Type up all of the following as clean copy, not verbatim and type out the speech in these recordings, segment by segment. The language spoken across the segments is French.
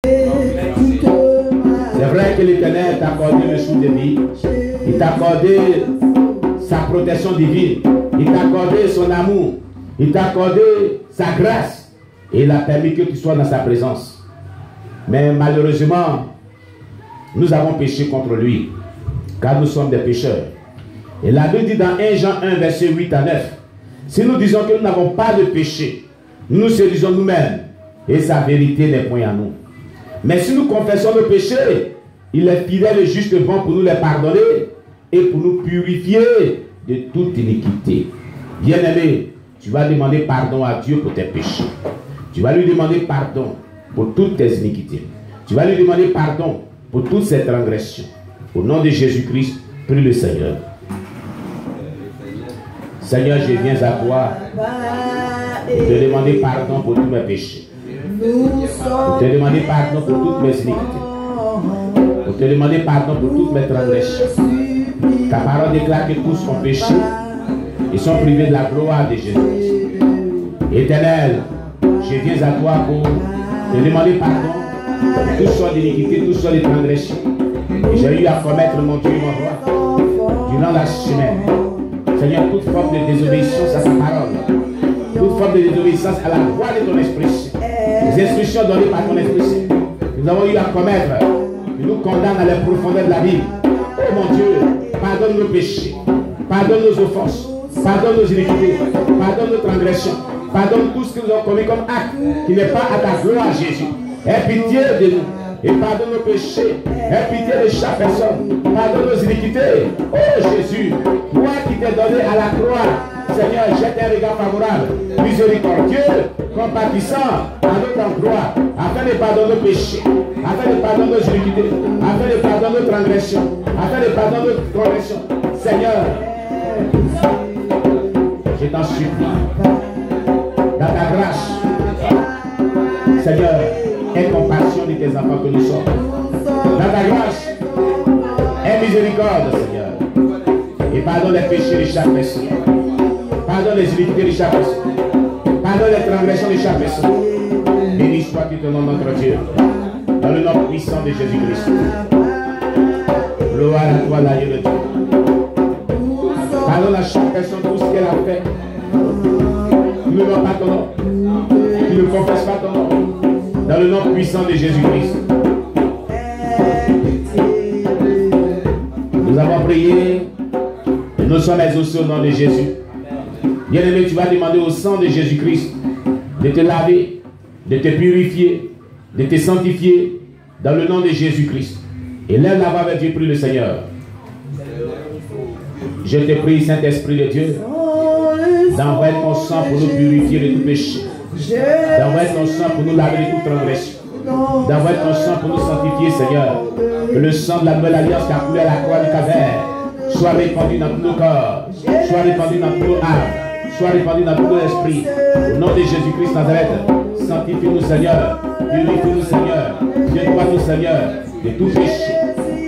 C'est vrai que l'Éternel t'a accordé le souffle de vie. Il t'a accordé sa protection divine. Il t'a accordé son amour. Il t'a accordé sa grâce. Et il a permis que tu sois dans sa présence. Mais malheureusement, nous avons péché contre lui. Car nous sommes des pécheurs. Et la Bible dit dans 1 Jean 1, verset 8 à 9. Si nous disons que nous n'avons pas de péché, nous nous séduisons nous-mêmes. Et sa vérité n'est point en nous. Mais si nous confessons nos péchés, il est fidèle et juste bon pour nous les pardonner et pour nous purifier de toute iniquité. Bien-aimé, tu vas demander pardon à Dieu pour tes péchés. Tu vas lui demander pardon pour toutes tes iniquités. Tu vas lui demander pardon pour toutes ces transgressions. Au nom de Jésus-Christ, prie le Seigneur. Seigneur, je viens à toi pour te demander pardon pour tous mes péchés. Pour te demander pardon pour toutes mes iniquités. Pour te demander pardon pour toutes mes transgressions. Ta parole déclare que tous ont péché et sont privés de la gloire de Jésus. Éternel, je viens à toi pour te demander pardon pour toutes sortes d'iniquités, toutes sortes de transgressions. Et j'ai eu à commettre, mon Dieu, mon roi, durant la semaine. Seigneur, toute forme de désobéissance à ta parole, toute forme de désobéissance à la voix de ton esprit, les instructions données par ton esprit, nous avons eu à commettre, qui nous condamnent à la profondeur de la vie. Oh mon Dieu, pardonne nos péchés, pardonne nos offenses, pardonne nos iniquités, pardonne nos transgressions, pardonne tout ce que nous avons commis comme acte qui n'est pas à ta gloire, Jésus. Aie pitié de nous et pardonne nos péchés. Aie pitié de chaque personne. Pardonne nos iniquités. Oh Jésus, toi qui t'es donné à la croix, Seigneur, jette un regard favorable, miséricordieux, compatissant à notre endroit, afin de pardonner nos péchés, afin de pardonner nos iniquités, afin de pardonner nos transgressions, afin de pardonner nos transgressions. Seigneur, je t'en supplie, dans ta grâce, Seigneur, aie compassion de tes enfants que nous sommes. Dans ta grâce, aie miséricorde, Seigneur, et pardonne les péchés de chaque personne. Pardonne les iniquités de chaque personne. Pardonne les transgressions de chaque personne. Béni soit-tu ton nom, notre Dieu, dans le nom puissant de Jésus-Christ. Gloire à toi, l'agneau de Dieu. Pardonne à chaque personne tout ce qu'elle a fait. Tu ne vois pas ton nom. Tu ne confesses pas ton nom. Dans le nom puissant de Jésus-Christ. Nous avons prié. Et nous sommes exaucés au nom de Jésus. Bien-aimé, tu vas demander au sang de Jésus-Christ de te laver, de te purifier, de te sanctifier dans le nom de Jésus-Christ. Et lève la voix avec Dieu, prie le Seigneur. Je te prie, Saint-Esprit de Dieu, d'envoyer ton sang pour nous purifier de tout péché. D'envoyer ton sang pour nous laver de toute transgression. D'envoyer ton sang pour nous sanctifier, Seigneur. Que le sang de la nouvelle alliance qui a coulé à la croix du Calvaire soit répandu dans tous nos corps, soit répandu dans tous nos âmes, soit répandu dans tous nos esprits. Au nom de Jésus-Christ Nazareth, sanctifie-nous, Seigneur. Purifie-nous, Seigneur. Viens-toi-nous, Seigneur, de tout péché,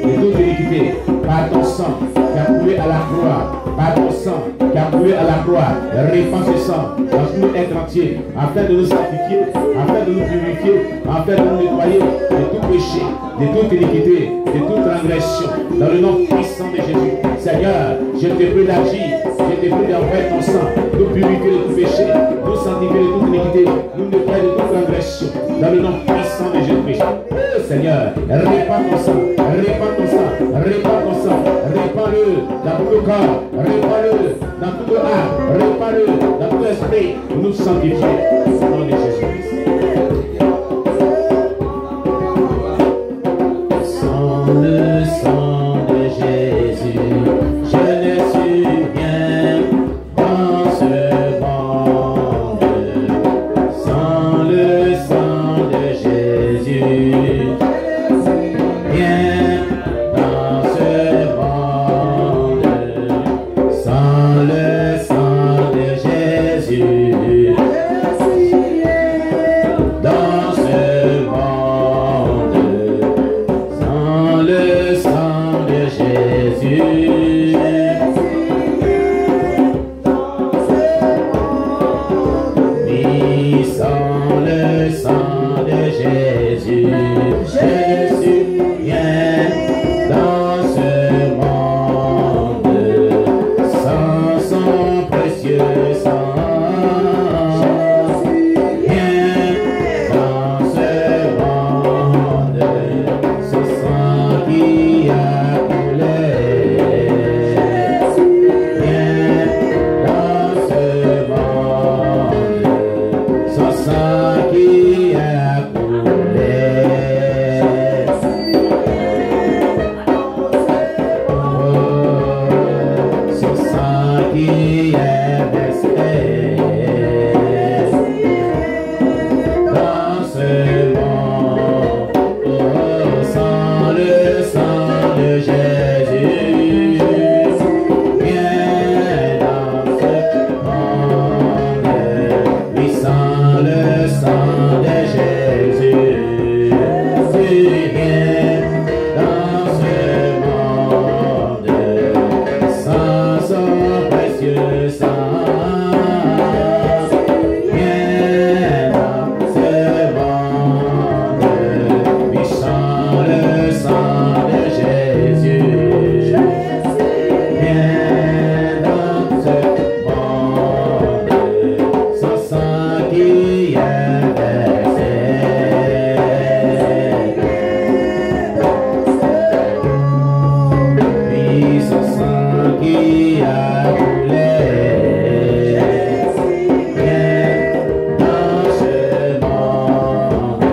de toute iniquité, par ton sang qui a coulé à la croix, par ton sang qui a coulé à la croix. Répands ce sang dans tout notre être entier, afin de nous sanctifier, afin de nous purifier, afin de nous nettoyer de tout péché, de toute iniquité, de toute transgression, dans le nom puissant de Jésus. Seigneur, je te prie d'agir, je te prie d'envoyer ton sang, nous purifier de tout péché, nous sanctifier de toute iniquité, nous nettoyer de toute transgression, dans le nom puissant de Jésus-Christ. Oh Seigneur, répands ton sang, répands ton sang, répands ton sang, répands-le dans tout le corps, répands-le dans tout le âme, répands-le dans tout l'esprit, pour nous sanctifier au nom de Jésus-Christ. Sans le sang de Jésus, je ne suis rien dans ce monde. Sans le sang de Jésus, rien dans ce monde. Sans le sang de Jésus, dans ce monde. Sans le sang de Jésus, oui, sans le sang de Jésus. Jésus, viens dans ce monde, sans son précieux sang. Viens dans ce monde, ce sang qui a coulé. Viens dans ce monde, ce sang qui a coulé. Ce sang qui est versé dans ce monde, sans le sang de Jésus, viens dans ce monde, oui, sans le sang de Jésus, viens dans ce monde, sans son précieux sang. Viens dans ce monde, oui, sans le sang de Jésus. Viens dans ce monde, son sang qui est versé. Oui, son sang qui a coulé. Viens dans ce monde,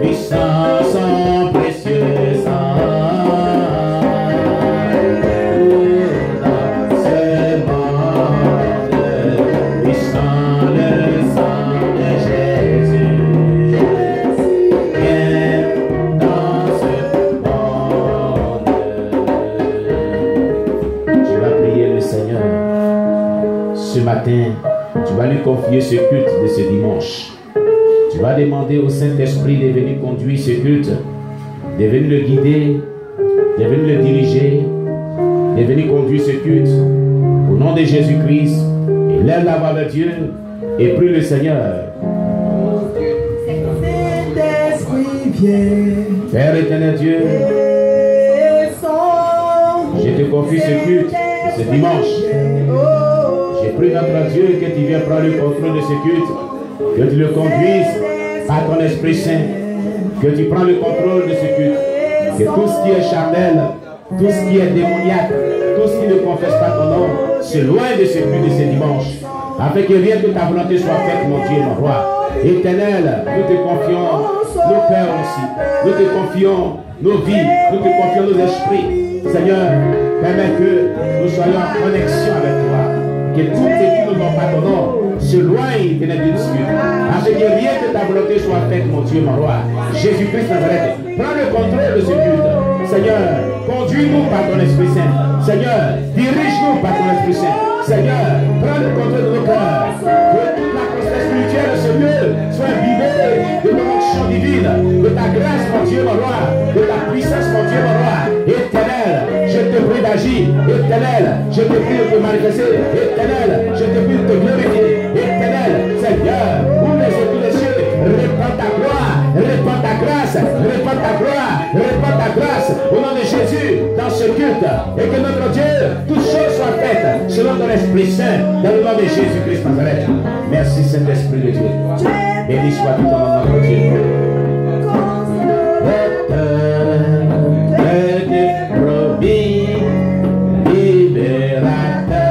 oui, sans son précieux sang. Dans ce monde, oui, sans le sang de Jésus. Viens dans ce monde. Tu vas prier le Seigneur. Ce matin, tu vas lui confier ce culte de ce dimanche. Tu vas demander au Saint-Esprit de venir conduire ce culte, de venir le guider, de venir le diriger, de venir conduire ce culte. Au nom de Jésus-Christ, élève la voix vers Dieu et prie le Seigneur. Saint-Esprit, viens. Père éternel Dieu, je te confie ce culte, ce dimanche. Je prie notre Dieu que tu viennes prendre le contrôle de ce culte, que tu le conduises par ton Esprit Saint, que tu prends le contrôle de ce culte, que tout ce qui est charnel, tout ce qui est démoniaque, tout ce qui ne confesse pas ton nom, s'éloigne de ce culte de ce dimanche, afin que rien que ta volonté soit faite, mon Dieu, mon roi. Éternel, nous te confions nos cœurs aussi, nous te confions nos vies, nous te confions nos esprits. Seigneur, permets que nous soyons en connexion avec toi, que tous ceux qui ne n'ont pas ton nom s'éloignent de notre dispute, afin que rien que ta volonté soit faite, mon Dieu, mon roi. Jésus-Christ Nazareth, prends le contrôle de ce culte. Seigneur, conduis-nous par ton Esprit Saint. Seigneur, dirige-nous par ton Esprit Saint. Seigneur, prends le contrôle de nos cœurs. Que toute la conscience spirituelle de ce lieu soit imbibée de ton onction divine, de ta grâce, mon Dieu, mon roi, de ta puissance, mon Dieu, mon roi. Éternel, je te prie d'agir. Éternel, je te prie de te manifester. Éternel, je te prie de te glorifier. Éternel, Seigneur, ouvre les yeux des cieux, répands ta gloire, répands ta grâce, répands ta gloire, répands ta grâce au nom de Jésus dans ce culte, et que notre Dieu, toutes choses soient faites selon ton Esprit Saint, dans le nom de Jésus-Christ Nazareth. Merci Saint-Esprit de Dieu. Béni soit tout ton nom, notre Dieu. Libérateur,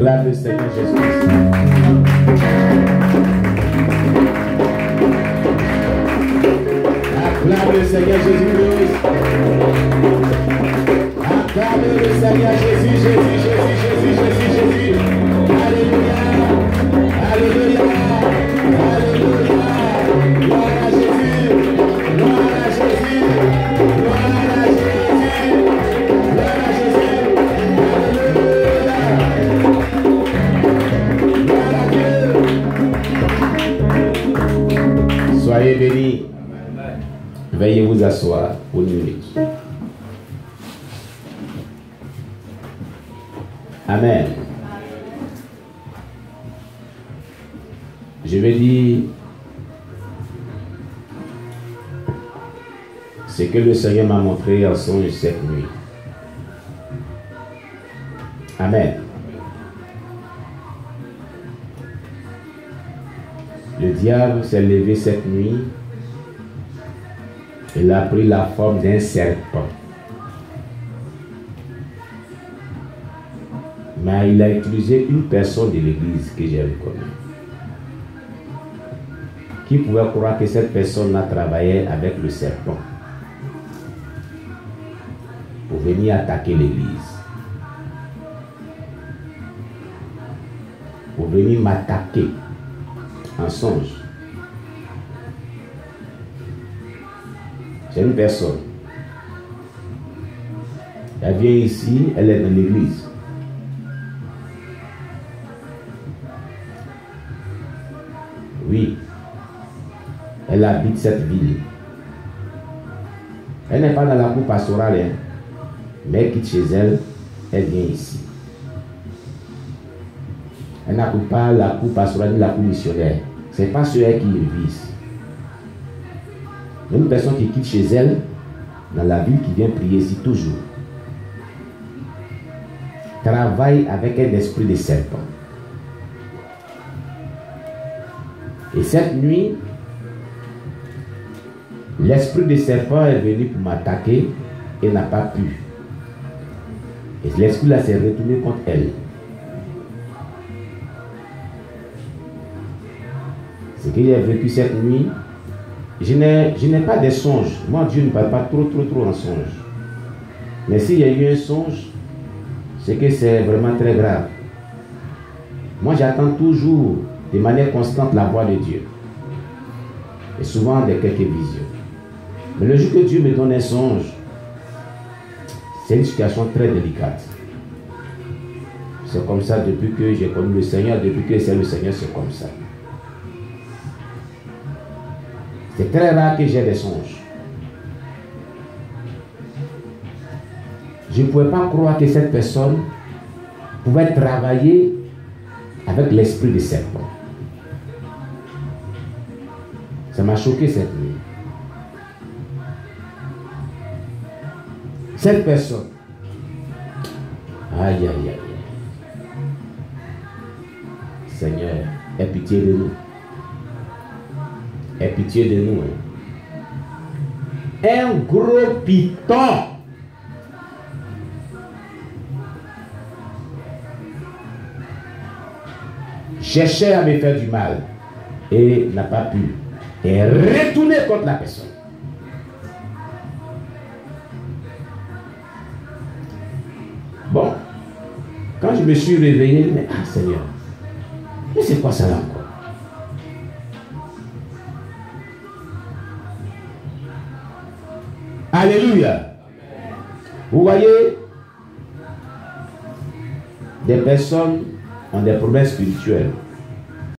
Acclame le Seigneur Jésus-Christ. Acclame le Seigneur Jésus-Christ. Acclame le Seigneur Jésus, Jésus, Jésus, Jésus, Jésus, Jésus. Alléluia. Alléluia. Alléluia. Gloire à Jésus. Gloire à Jésus. Gloire à Jésus. Gloire à Jésus. Alléluia. Gloire à Dieu. Soyez bénis. Veuillez vous asseoir pour une minute. Amen. Je vais dire ce que le Seigneur m'a montré en songe cette nuit. Amen. Le diable s'est levé cette nuit. Il a pris la forme d'un serpent. Mais il a utilisé une personne de l'église que j'ai reconnue. Qui pouvait croire que cette personne a travaillé avec le serpent pour venir attaquer l'église, pour venir m'attaquer en songe. C'est une personne. Elle vient ici, elle est dans l'église. Oui, elle habite cette ville. Elle n'est pas dans la cour pastorale, hein, mais elle quitte chez elle, elle vient ici. Elle n'habite pas la cour pastorale ni la cour missionnaire. Ce n'est pas sur elle qui vit ici. Une personne qui quitte chez elle, dans la ville, qui vient prier ici toujours, travaille avec un esprit de serpent. Et cette nuit, l'esprit de serpent est venu pour m'attaquer et n'a pas pu. Et l'esprit là s'est retourné contre elle. Ce que j'ai vécu cette nuit, je n'ai pas de songe. Moi, Dieu ne parle pas trop en songe. Mais s'il y a eu un songe, c'est que c'est vraiment très grave. Moi, j'attends toujours de manière constante la voix de Dieu. Et souvent de quelques visions. Mais le jour que Dieu me donne un songe, c'est une situation très délicate. C'est comme ça depuis que j'ai connu le Seigneur, depuis que c'est le Seigneur, c'est comme ça. C'est très rare que j'ai des songes. Je ne pouvais pas croire que cette personne pouvait travailler avec l'esprit de serpent. Ça m'a choqué cette nuit. Cette personne, aïe aïe aïe, Seigneur, aie pitié de nous. Aie pitié de nous. Hein. Un gros python. Cherchait à me faire du mal et n'a pas pu. Et retourné contre la personne. Bon, quand je me suis réveillé, mais ah Seigneur, mais c'est quoi ça là encore? Alléluia. Vous voyez, des personnes ont des problèmes spirituels.